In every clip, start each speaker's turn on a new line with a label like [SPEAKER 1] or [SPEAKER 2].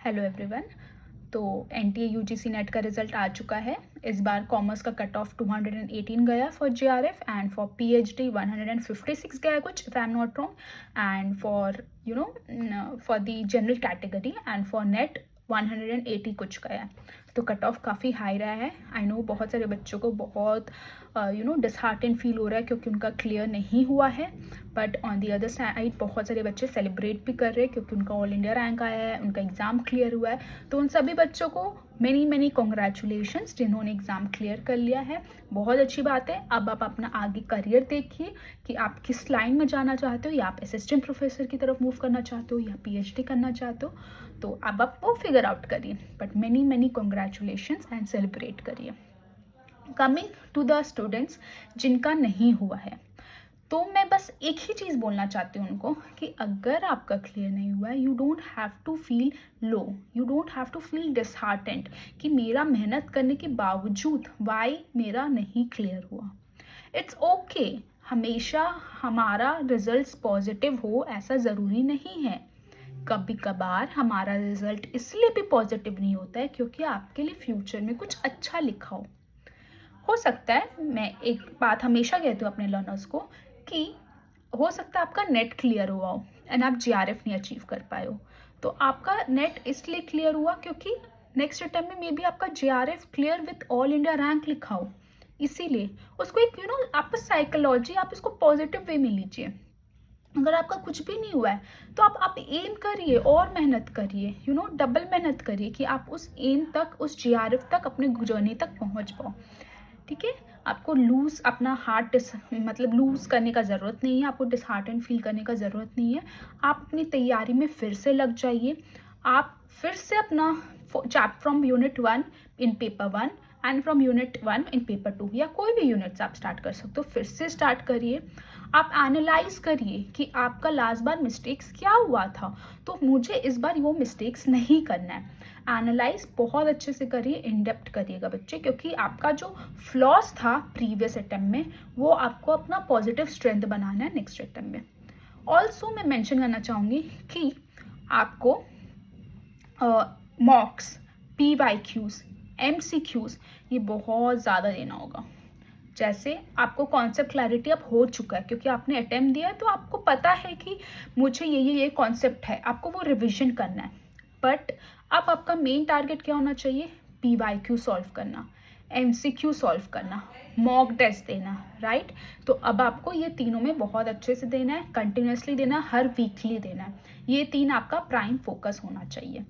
[SPEAKER 1] Hello everyone. तो NTA UGC net का result आ चुका है। इस बार कॉमर्स का कट ऑफ 218 गया for JRF and for PhD 156 गया कुछ, if I am not wrong, and for for the general category and for net 180 कुछ गया। तो कट ऑफ काफ़ी हाई रहा है। आई नो बहुत सारे बच्चों को बहुत डिसहार्टेंड फील हो रहा है क्योंकि उनका क्लियर नहीं हुआ है, but on the other side बहुत सारे बच्चे सेलिब्रेट भी कर रहे हैं क्योंकि उनका ऑल इंडिया रैंक आया है, उनका एग्ज़ाम क्लियर हुआ है। तो उन सभी बच्चों को मैनी कॉन्ग्रेचुलेशंस जिन्होंने एग्ज़ाम क्लियर कर लिया है। बहुत अच्छी बात है। अब आप अपना आगे करियर देखिए कि आप किस लाइन में जाना चाहते हो, या आप असिस्टेंट प्रोफेसर की तरफ मूव करना चाहते हो या पीएचडी करना चाहते हो, तो अब आप वो फिगर आउट करिए। But many congratulations and celebrate करिए। कमिंग टू द स्टूडेंट्स जिनका नहीं हुआ है, तो मैं बस एक ही चीज़ बोलना चाहती हूँ उनको कि अगर आपका क्लियर नहीं हुआ है, you don't have to feel low, you don't have to feel disheartened कि मेरा मेहनत करने के बावजूद वाई मेरा नहीं क्लियर हुआ। It's okay. हमेशा हमारा रिजल्ट पॉजिटिव हो ऐसा ज़रूरी नहीं है। कभी कभार हमारा रिजल्ट इसलिए भी पॉजिटिव नहीं होता है क्योंकि आपके लिए फ्यूचर में कुछ अच्छा लिखा हो सकता है। मैं एक बात हमेशा कहती हूँ अपने लर्नर्स को कि हो सकता है आपका नेट क्लियर हुआ हो एंड आप जीआरएफ नहीं अचीव कर पाए हो। तो आपका नेट इसलिए क्लियर हुआ क्योंकि नेक्स्ट अटेम्प्ट में मे बी आपका GRF clear with all India rank लिखा हो, इसीलिए उसको एक आपका साइकोलॉजी, आप इसको पॉजिटिव वे में लीजिए। अगर आपका कुछ भी नहीं हुआ है तो आप एम करिए और मेहनत करिए, डबल मेहनत करिए कि आप उस एम तक, उस जीआरएफ तक, अपने जर्नी तक पहुंच पाओ। ठीक है। आपको लूज़ अपना हार्ट लूज़ करने का ज़रूरत नहीं है, आपको डिसहार्टन फील करने का ज़रूरत नहीं है। आप अपनी तैयारी में फिर से लग जाइए। आप फिर से अपना chapter from unit 1 in paper 1 and from unit 1 in paper 2 या कोई भी यूनिट्स आप स्टार्ट कर सकते हो, फिर से स्टार्ट करिए। आप एनालाइज करिए कि आपका लास्ट बार मिस्टेक्स क्या हुआ था, तो मुझे इस बार वो मिस्टेक्स नहीं करना है। एनालाइज बहुत अच्छे से करिए, इन डेप्थ करिएगा बच्चे, क्योंकि आपका जो फ्लॉस था प्रीवियस अटेम्प्ट में वो आपको अपना पॉजिटिव स्ट्रेंथ बनाना है नेक्स्ट अटेम्प्ट में। ऑल्सो मैं मेंशन करना चाहूँगी कि आपको मॉक्स, PYQs, MCQs ये बहुत ज़्यादा देना होगा। जैसे आपको कॉन्सेप्ट क्लैरिटी अब हो चुका है क्योंकि आपने अटेम्प्ट दिया है, तो आपको पता है कि मुझे ये कॉन्सेप्ट है, आपको वो रिविजन करना है। बट अब आपका मेन टारगेट क्या होना चाहिए? PYQ सॉल्व करना, MCQ सॉल्व करना, मॉक टेस्ट देना, राइट। तो अब आपको ये तीनों में बहुत अच्छे से देना है, कंटिन्यूसली देना है, हर वीकली देना है। ये 3 आपका प्राइम फोकस होना चाहिए।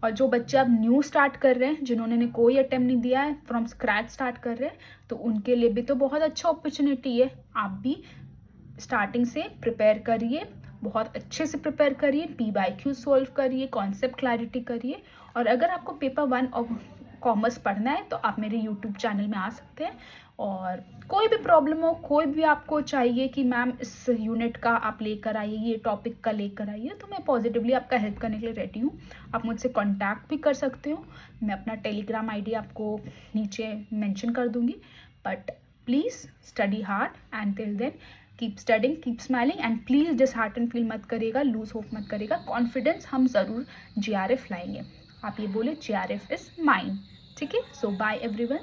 [SPEAKER 1] और जो बच्चे अब न्यू स्टार्ट कर रहे हैं, जिन्होंने कोई अटेम्प्ट नहीं दिया है, फ्रॉम स्क्रैच स्टार्ट कर रहे हैं, तो उनके लिए भी तो बहुत अच्छा अपॉर्चुनिटी है। आप भी स्टार्टिंग से प्रिपेयर करिए, बहुत अच्छे से प्रिपेयर करिए, PYQ सॉल्व करिए, कॉन्सेप्ट क्लैरिटी करिए। और अगर आपको पेपर 1 और कॉमर्स पढ़ना है तो आप मेरे यूट्यूब चैनल में आ सकते हैं। और कोई भी प्रॉब्लम हो, कोई भी आपको चाहिए कि मैम इस यूनिट का आप लेकर आइए, ये टॉपिक का लेकर आइए, तो मैं पॉजिटिवली आपका हेल्प करने के लिए रेडी हूँ। आप मुझसे कांटेक्ट भी कर सकते हो। मैं अपना टेलीग्राम ID आपको नीचे मेंशन कर दूँगी। But please study hard and till then keep studying, keep smiling and please dishearten feel मत करिएगा, लूज होप मत करिएगा। कॉन्फिडेंस हम ज़रूर GRF लाएंगे। आप ये बोले GRF इज़ माइन। ठीक है। सो बाय एवरीवन।